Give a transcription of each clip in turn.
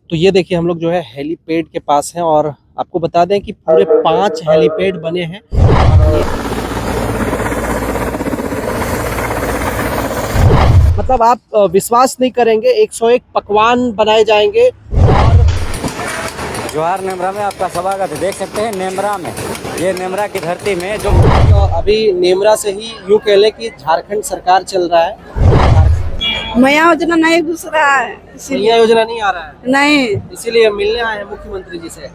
तो ये देखिए हम लोग जो है हेलीपैड के पास हैं और आपको बता दें कि पूरे 5 हेलीपैड बने हैं। मतलब आप विश्वास नहीं करेंगे, 101 पकवान बनाए जाएंगे। जोहार नेमरा में आपका स्वागत है। देख सकते हैं नेमरा में, ये नेमरा की धरती में जो अभी नेमरा से ही यूँ कह लें कि झारखंड सरकार चल रहा है। मैया योजना नहीं घुस रहा है, मैया योजना नहीं आ रहा है, नहीं इसीलिए मिलने आए हैं मुख्यमंत्री जी से।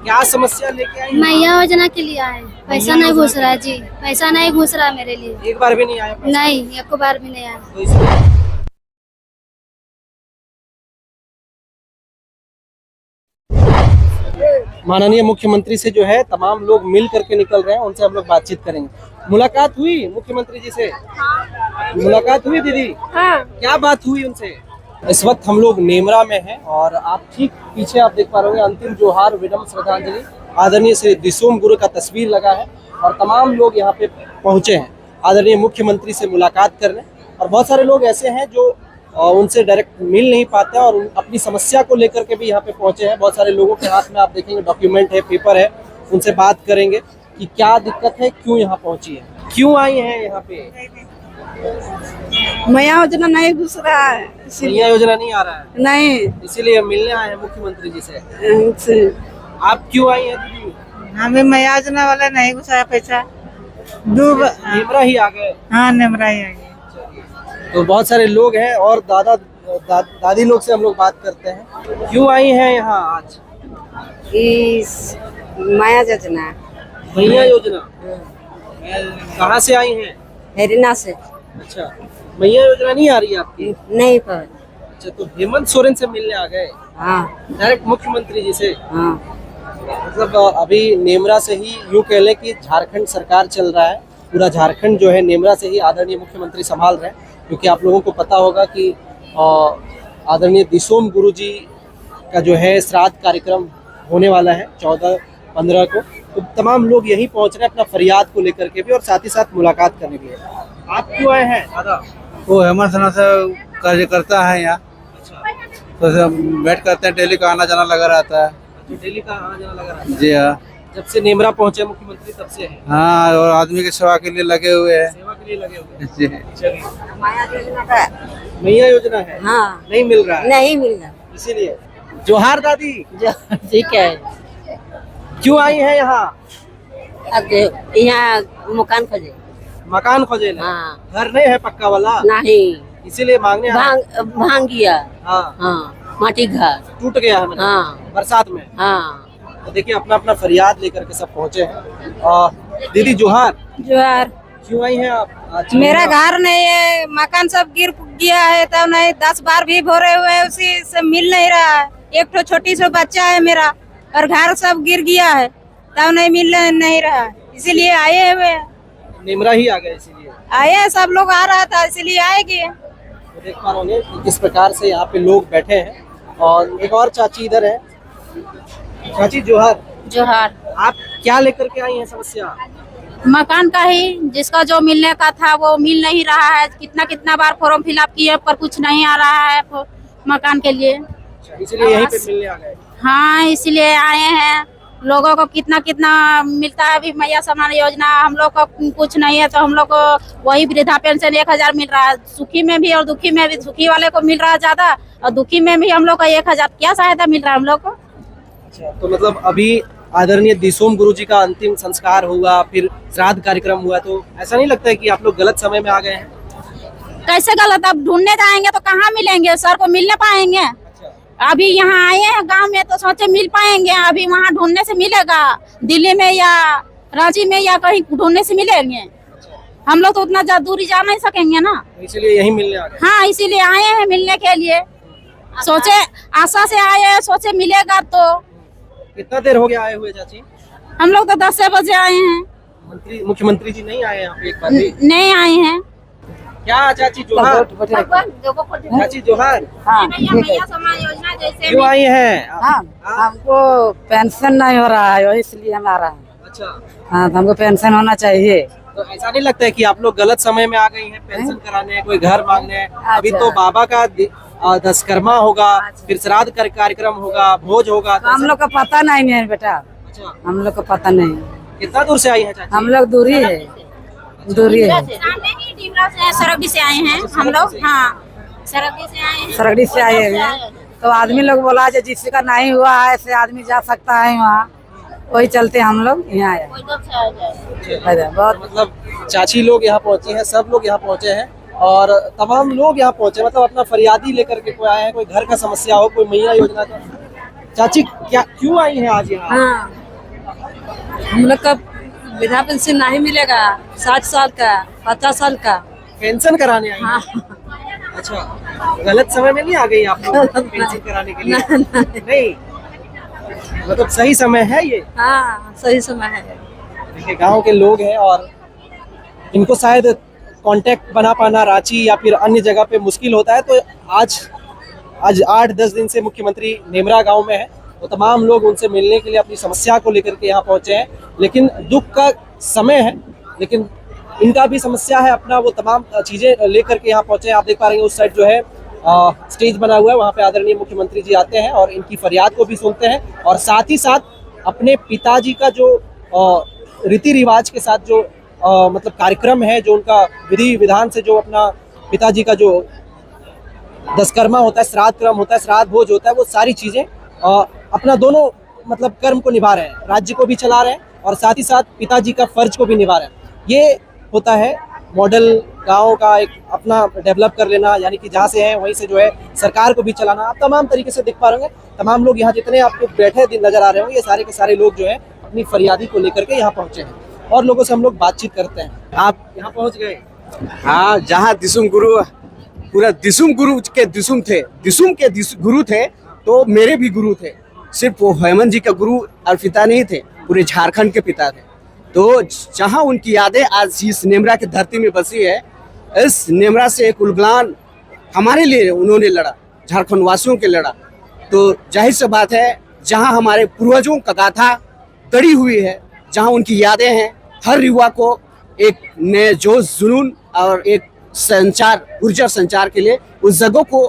क्या समस्या लेके आई? मैया योजना के लिए आए। पैसा नहीं घुस रहा है जी, पैसा नहीं घुस रहा मेरे लिए। एक बार भी नहीं आया? नहीं, एक बार भी नहीं आया। तो इसलिए माननीय मुख्यमंत्री से जो है तमाम लोग मिल करके निकल रहे हैं, उनसे हम लोग बातचीत करेंगे। मुलाकात हुई मुख्यमंत्री जी से? मुलाकात हुई दीदी? हाँ। क्या बात हुई उनसे? इस वक्त हम लोग नेमरा में हैं और आप ठीक पीछे आप देख पा रहे होंगे अंतिम जोहार विनम्र श्रद्धांजलि आदरणीय श्री दिसोम गुरु का तस्वीर लगा है और तमाम लोग यहाँ पे पहुंचे हैं आदरणीय मुख्यमंत्री से मुलाकात करने। और बहुत सारे लोग ऐसे हैं जो उनसे डायरेक्ट मिल नहीं पाते और अपनी समस्या को लेकर के भी यहाँ पे पहुंचे हैं। बहुत सारे लोगों के हाथ में आप देखेंगे डॉक्यूमेंट है, पेपर है, उनसे बात करेंगे कि क्या दिक्कत है, क्यों यहाँ पहुंची है, क्यों आई है यहाँ पे। मैया योजना नहीं घुस रहा है, मैया योजना नहीं आ रहा है, नहीं इसीलिए मिलने आए हैं मुख्यमंत्री जी से। आप क्यों आई हैं दीदी? हमें मैया योजना वाला नहीं घुसाया पैसा, नेमरा ही आ गए। हाँ नेमरा ही आ गए। तो बहुत सारे लोग हैं और दादी लोग से हम लोग बात करते हैं। क्यों आई हैं यहाँ आज? इस माया योजना मैया योजना कहाँ से आई हैं? हेरिना से अच्छा, मैया योजना नहीं आ रही है आपकी? नहीं पर। अच्छा, तो हेमंत सोरेन से मिलने आ गए हाँ डायरेक्ट मुख्यमंत्री जी से? हाँ। मतलब अभी नेमरा से ही यूँ कह लें कि झारखंड सरकार चल रहा है। पूरा झारखंड जो है नेमरा से ही आदरणीय मुख्यमंत्री संभाल रहे हैं, क्योंकि आप लोगों को पता होगा कि आदरणीय दिसोम गुरु जी का जो है श्राद्ध कार्यक्रम होने वाला है 14-15 को। तो तमाम लोग यहीं पहुंच रहे हैं अपना फरियाद को लेकर के भी और साथ ही साथ मुलाकात करने के लिए। आप क्यों आए हैं दादा? वो हेमंत सोरेन से कार्यकर्ता है यहाँ, तो वेट करते हैं, डेली का आना जाना लगा रहता है। तो डेली का आना जाना लगा रहा है? जी हाँ। जब से नेमरा पहुंचे मुख्यमंत्री तब से है? हाँ, और आदमी की सेवा के लिए लगे हुए हैं। सेवा के लिए लगे हुए हैं। जी। चलिए, माया योजना का मैया योजना है? हाँ नहीं मिल रहा है, नहीं मिल रहा। इसीलिए। जोहार दादी, ठीक है। क्यों आई है यहाँ? यहाँ मकान खोजे। मकान खोजे ले? हाँ। घर नहीं है पक्का वाला? नहीं, इसीलिए मांगने आए? भांग गया। हाँ, हाँ, माटी घर। टूट गया है मतलब हाँ बरसात में। हाँ। तो देखिए अपना अपना फरियाद लेकर के सब पहुंचे हैं। और दीदी जोहार, जोहार। क्यों आई हैं आप आज? मेरा घर नहीं है, मकान सब गिर गया है, तब नहीं 10 बार भी भरे हुए हैं, उसी से मिल नहीं रहा है। एक तो छोटी सी बच्चा है मेरा और घर सब गिर गया है, तब नहीं मिल नहीं रहा है, इसीलिए आए हुए हैं। नेमरा ही आ गए इसीलिए? आए हैं, सब लोग आ रहा था इसीलिए आएंगे। तो देख पा रहे कि किस प्रकार से यहाँ पे लोग बैठे हैं। और एक और चाची इधर है। चाची जोहार, जोहार। आप क्या लेकर के आई हैं समस्या? मकान का ही, जिसका जो मिलने का था वो मिल नहीं रहा है। कितना बार फॉर्म फिलअप किए पर कुछ नहीं आ रहा है मकान के लिए। इसलिए यहीं पे मिलने आ गए? हाँ, इसलिए आए हैं। लोगों को कितना मिलता है अभी मैया सम्मान योजना, हम लोग को कुछ नहीं है, तो हम लोग को वही वृद्धा पेंशन 1000 मिल रहा है। सुखी में भी और दुखी में भी, सुखी वाले को मिल रहा है ज्यादा और दुखी में भी हम लोग को 1000 क्या सहायता मिल रहा है हम लोग को। अच्छा, तो मतलब अभी आदरणीय दिसोम गुरु जी का अंतिम संस्कार हुआ, फिर श्राद्ध कार्यक्रम हुआ, तो ऐसा नहीं लगता है कि आप लोग गलत समय में आ गए हैं? कैसे गलत? अब ढूंढने जाएंगे तो कहाँ मिलेंगे? सर को मिलने पाएंगे? अभी यहाँ आए हैं गांव में तो सोचे मिल पाएंगे, अभी वहाँ ढूंढने से मिलेगा? दिल्ली में या रांची में या कहीं ढूंढने से मिलेंगे? हम लोग तो उतना दूरी जा नहीं सकेंगे ना, इसलिए यही मिलने आ गए। हाँ, इसीलिए आए हैं मिलने के लिए। सोचे आशा से आए हैं, सोचे मिलेगा। तो कितना देर हो गया आए हुए चाची? हम लोग तो 10 बजे आए हैं। मुख्यमंत्री जी नहीं आए यहाँ पे एक बार भी? नहीं आए हैं। क्या चाची जोहार? चाची जोहार, हाँ, मैया सम्मान योजना जैसे क्यों आई हैं? हाँ, हमको पेंशन नहीं हो रहा है, इसलिए हम आ रहा है। अच्छा, हाँ, तो हमको पेंशन होना चाहिए। तो ऐसा नहीं लगता है कि आप लोग गलत समय में आ गई हैं पेंशन कराने, कोई घर मांगने? अभी तो बाबा का दशकर्मा होगा, फिर श्राद्ध कार्यक्रम होगा, भोज होगा, तो हम लोग का पता नहीं है बेटा, अच्छा, हम लोग का पता नहीं। कितना दूर से आई है चाची? हम लोग दूरी है, दूरी है। सामने ही डिमरा से सरगडी से आए हैं हम लोग। हाँ, सरगडी से आए हैं। सरगड़ी से आए हैं तो आदमी लोग बोला जो जिसका नहीं हुआ है ऐसे आदमी जा सकता है वहाँ, वही चलते हम लोग यहाँ आए। बहुत मतलब चाची लोग यहाँ पहुँची हैं, सब लोग यहाँ पहुँचे हैं और तमाम लोग यहाँ पहुँचे, मतलब अपना फरियादी लेकर के कोई आए हैं, कोई घर का समस्या हो, कोई मैया योजना का। चाची क्या क्यों आई हैं आज यहाँ? हाँ, हम लोग का वृद्धा पेंशन नहीं मिलेगा, 60 साल का, 50 साल का। पेंशन कराने आई हैं? हाँ, अच्छा, गलत समय में नहीं आ गई आप लोग पेंशन कराने के लिए? नहीं, मतलब सही समय है ये। हाँ सही समय है। देखिए गांव के लोग हैं और इनको शायद कांटेक्ट बना पाना रांची या फिर अन्य जगह पे मुश्किल होता है, तो आज 8-10 दिन से मुख्यमंत्री नेमरा गांव में है, तो तमाम लोग उनसे मिलने के लिए अपनी समस्या को लेकर के यहाँ पहुंचे हैं। लेकिन दुख का समय है, लेकिन इनका भी समस्या है अपना, वो तमाम चीज़ें लेकर के यहाँ पहुंचे हैं। आप देख पा रहे हैं उस साइड जो है स्टेज बना हुआ है, वहाँ पे आदरणीय मुख्यमंत्री जी आते हैं और इनकी फरियाद को भी सुनते हैं और साथ ही साथ अपने पिताजी का जो रीति रिवाज के साथ जो मतलब कार्यक्रम है, जो उनका विधि विधान से जो अपना पिताजी का जो दशकर्मा होता है, श्राद्ध क्रम होता है, श्राद्ध भोज होता है, वो सारी चीज़ें अपना दोनों मतलब कर्म को निभा रहे हैं, राज्य को भी चला रहे हैं और साथ ही साथ पिताजी का फर्ज को भी निभा रहे हैं। ये होता है मॉडल गांव का एक अपना डेवलप कर लेना, यानी कि जहाँ से है वहीं से जो है सरकार को भी चलाना। आप तमाम तरीके से देख पा रहे होंगे, तमाम लोग यहाँ जितने आपको बैठे दिन नजर आ रहे होंगे, ये सारे के सारे लोग जो है अपनी फरियादी को लेकर के यहाँ पहुँचे हैं और लोगों से हम लोग बातचीत करते हैं। आप यहाँ पहुँच गए? हाँ, जहाँ दिसुम गुरु, पूरा दिसुम गुरु के दिसुम थे, दिसुम के गुरु थे, तो मेरे भी गुरु थे। सिर्फ वो हेमंत जी का गुरु और पिता नहीं थे, पूरे झारखंड के पिता थे। तो जहाँ उनकी यादें आज इस नेमरा की धरती में बसी है, इस नेमरा से एक उलगलान हमारे लिए उन्होंने लड़ा, झारखंड वासियों के लड़ा। तो जाहिर सी बात है, जहाँ हमारे पूर्वजों का गाथा तड़ी हुई है, जहाँ उनकी यादें हैं, हर युवा को एक नए जोश, जुनून और एक संचार, ऊर्जा संचार के लिए उस जगह को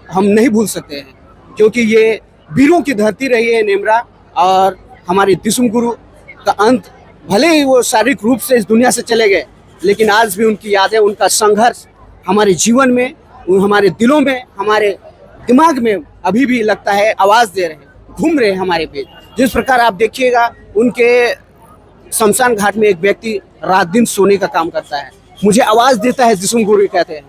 हम नहीं भूल सकते हैं, क्योंकि ये वीरों की धरती रही है नेमरा। और हमारे दिसुम गुरु का अंत, भले ही वो शारीरिक रूप से इस दुनिया से चले गए, लेकिन आज भी उनकी यादें, उनका संघर्ष हमारे जीवन में, हमारे दिलों में, हमारे दिमाग में अभी भी लगता है, आवाज़ दे रहे हैं, घूम रहे हैं हमारे बीच। जिस प्रकार आप देखिएगा, उनके शमशान घाट में एक व्यक्ति रात दिन सोने का काम करता है, मुझे आवाज़ देता है, दिसुम गुरु कहते हैं।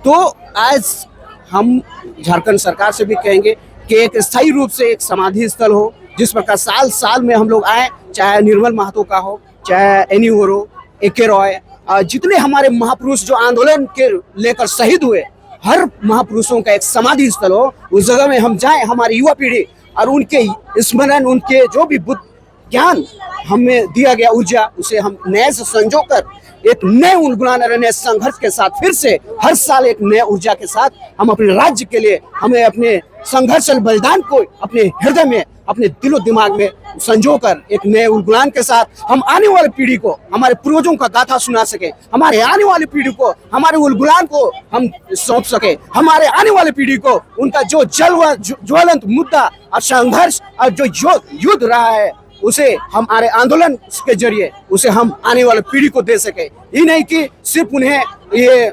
तो आज हम झारखंड सरकार से भी कहेंगे कि एक स्थायी रूप से एक समाधि स्थल हो, जिस प्रकार साल साल में हम लोग आए, चाहे निर्मल महतो का हो, चाहे एनी हो, एके रॉय, जितने हमारे महापुरुष जो आंदोलन के लेकर शहीद हुए, हर महापुरुषों का एक समाधि स्थल हो, उस जगह में हम जाएं, हमारी युवा पीढ़ी और उनके स्मरण, उनके जो भी बुद्ध ज्ञान हमें दिया गया ऊर्जा, उसे हम नए से संजो कर एक नए उलगुलान और नए संघर्ष के साथ फिर से हर साल एक नए ऊर्जा के साथ हम अपने राज्य के लिए, हमें अपने संघर्ष बलिदान को अपने हृदय में, अपने दिलो दिमाग में संजो कर एक नए उलगुलान के साथ हम आने वाली पीढ़ी को हमारे पूर्वजों का गाथा सुना सके, हमारे आने वाली पीढ़ी को हमारे उलगुलान को हम सौंप सके, हमारे आने वाली पीढ़ी को उनका जो ज्वलंत मुद्दा और संघर्ष और जो युद्ध रहा है, उसे हमारे आंदोलन के जरिए उसे हम आने वाले पीढ़ी को दे सके। ये नहीं कि सिर्फ उन्हें ये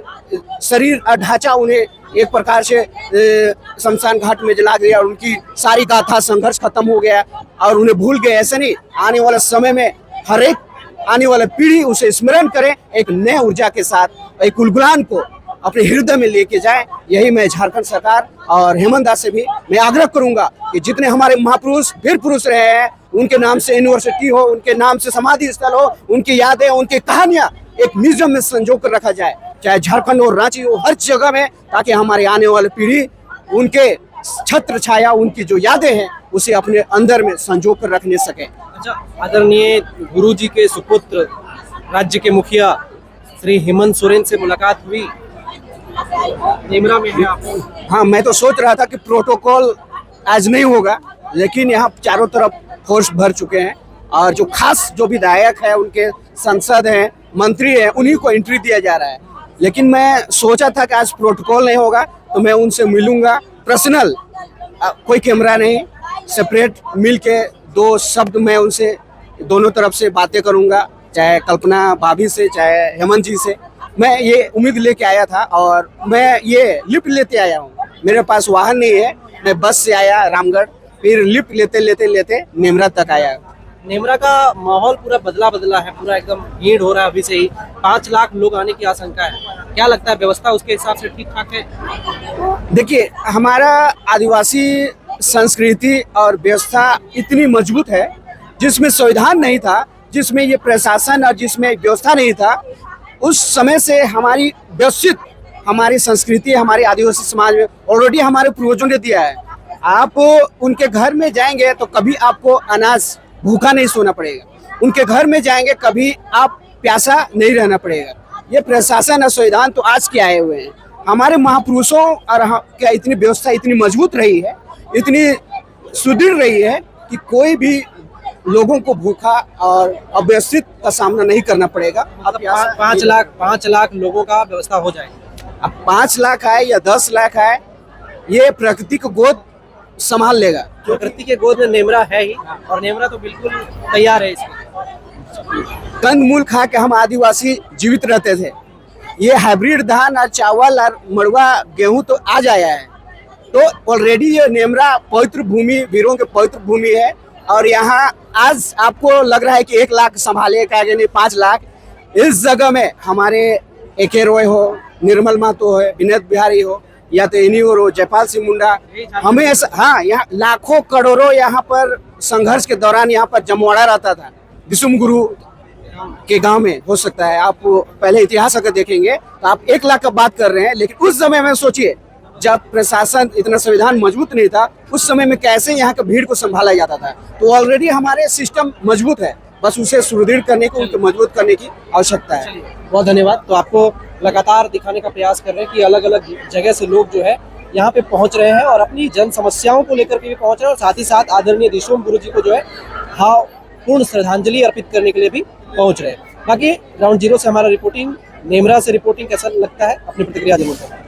शरीर और ढांचा उन्हें एक प्रकार से शमशान घाट में जला दिया और उनकी सारी गाथा संघर्ष खत्म हो गया और उन्हें भूल गए, ऐसे नहीं। आने वाले समय में हर एक आने वाले पीढ़ी उसे स्मरण करे, एक नए ऊर्जा के साथ एक उलगुलान को अपने हृदय में लेके जाए। यही मैं झारखंड सरकार और हेमंत दास से भी मैं आग्रह करूंगा कि जितने हमारे महापुरुष वीर पुरुष रहे हैं, उनके नाम से यूनिवर्सिटी हो, उनके नाम से समाधि स्थल हो, उनकी यादें, उनकी कहानियां एक म्यूजियम में संजो कर रखा जाए, चाहे झारखंड हो, रांची हो, हर जगह में, ताकि हमारे आने वाली पीढ़ी उनके छत्र छाया, उनकी जो यादें हैं, उसे अपने अंदर में संजो कर रखने सके। अच्छा, आदरणीय गुरु जी के सुपुत्र राज्य के मुखिया श्री हेमंत सोरेन से मुलाकात हुई, नेमरा में है आप? हाँ, मैं तो सोच रहा था कि प्रोटोकॉल आज नहीं होगा, लेकिन यहाँ चारों तरफ फोर्स भर चुके हैं और जो खास जो विधायक है, उनके सांसद हैं, मंत्री है उन्हीं को एंट्री दिया जा रहा है। लेकिन मैं सोचा था कि आज प्रोटोकॉल नहीं होगा तो मैं उनसे मिलूंगा पर्सनल, कोई कैमरा नहीं, सेपरेट मिल के 2 शब्द मैं उनसे दोनों तरफ से बातें करूंगा, चाहे कल्पना भाभी से चाहे हेमंत जी से। मैं ये उम्मीद लेके आया था और मैं ये लिफ्ट लेते आया हूँ। मेरे पास वाहन नहीं है, मैं बस से आया रामगढ़, फिर लिफ्ट लेते नेमरा तक आया। नेमरा का माहौल पूरा बदला है, पूरा एकदम भीड़ हो रहा है अभी से ही। 5 लाख लोग आने की आशंका है। क्या लगता है व्यवस्था उसके हिसाब से ठीक ठाक है? देखिए, हमारा आदिवासी संस्कृति और व्यवस्था इतनी मजबूत है, जिसमें संविधान नहीं था, जिसमें ये प्रशासन और जिसमें व्यवस्था नहीं था, उस समय से हमारी व्यवस्थित हमारी संस्कृति हमारे आदिवासी समाज में ऑलरेडी हमारे पूर्वजों ने दिया है। आप उनके घर में जाएंगे तो कभी आपको अनाज भूखा नहीं सोना पड़ेगा, उनके घर में जाएंगे कभी आप प्यासा नहीं रहना पड़ेगा। ये प्रशासन और संविधान तो आज के आए हुए हैं। हमारे महापुरुषों और क्या इतनी व्यवस्था इतनी मजबूत रही है, इतनी सुदृढ़ रही है कि कोई भी लोगों को भूखा और अव्यवस्थित का सामना नहीं करना पड़ेगा। अब 5 लाख लोगों का व्यवस्था हो जाएगी। अब 5 लाख आए या 10 लाख आए, ये प्रकृति को गोद संभाल लेगा। प्रकृति के गोद में नेमरा है ही, और नेमरा तो बिल्कुल तैयार है इसमें। कंदमूल खा के हम आदिवासी जीवित रहते थे। ये हाइब्रिड धान और चावल और मड़ुआ गेहूं तो आज आया है, तो ऑलरेडी ये नेमरा पवित्र भूमि, वीरों के पवित्र भूमि है। और यहाँ आज आपको लग रहा है कि 1 लाख संभाले का, यानी 5 लाख। इस जगह में हमारे AK रॉय हो, निर्मल महतो हो, विनोद बिहारी हो, या तो इन्हीं हो, जयपाल सिंह मुंडा, हमें हाँ, यहाँ लाखों करोड़ों यहाँ पर संघर्ष के दौरान यहाँ पर जमवाड़ा रहता था। दिसुम गुरु के गांव में हो सकता है, आप पहले इतिहास अगर देखेंगे तो आप 1 लाख का बात कर रहे हैं। लेकिन उस समय में सोचिए, जब प्रशासन इतना संविधान मजबूत नहीं था, उस समय में कैसे यहाँ के भीड़ को संभाला जाता था। तो ऑलरेडी हमारे सिस्टम मजबूत है, बस उसे सुदृढ़ करने को, उनको मजबूत करने की आवश्यकता है। बहुत धन्यवाद। तो आपको लगातार दिखाने का प्रयास कर रहे हैं कि अलग अलग जगह से लोग जो है यहाँ पे पहुँच रहे हैं और अपनी जन समस्याओं को लेकर के भी पहुँच रहे हैं, और साथ ही साथ आदरणीय दिसुम गुरु जी को जो है पूर्ण श्रद्धांजलि अर्पित करने के लिए भी पहुँच रहे हैं। बाकी ग्राउंड जीरो से हमारा रिपोर्टिंग, नेमरा से रिपोर्टिंग कैसा लगता है, अपनी प्रतिक्रिया जरूर करें।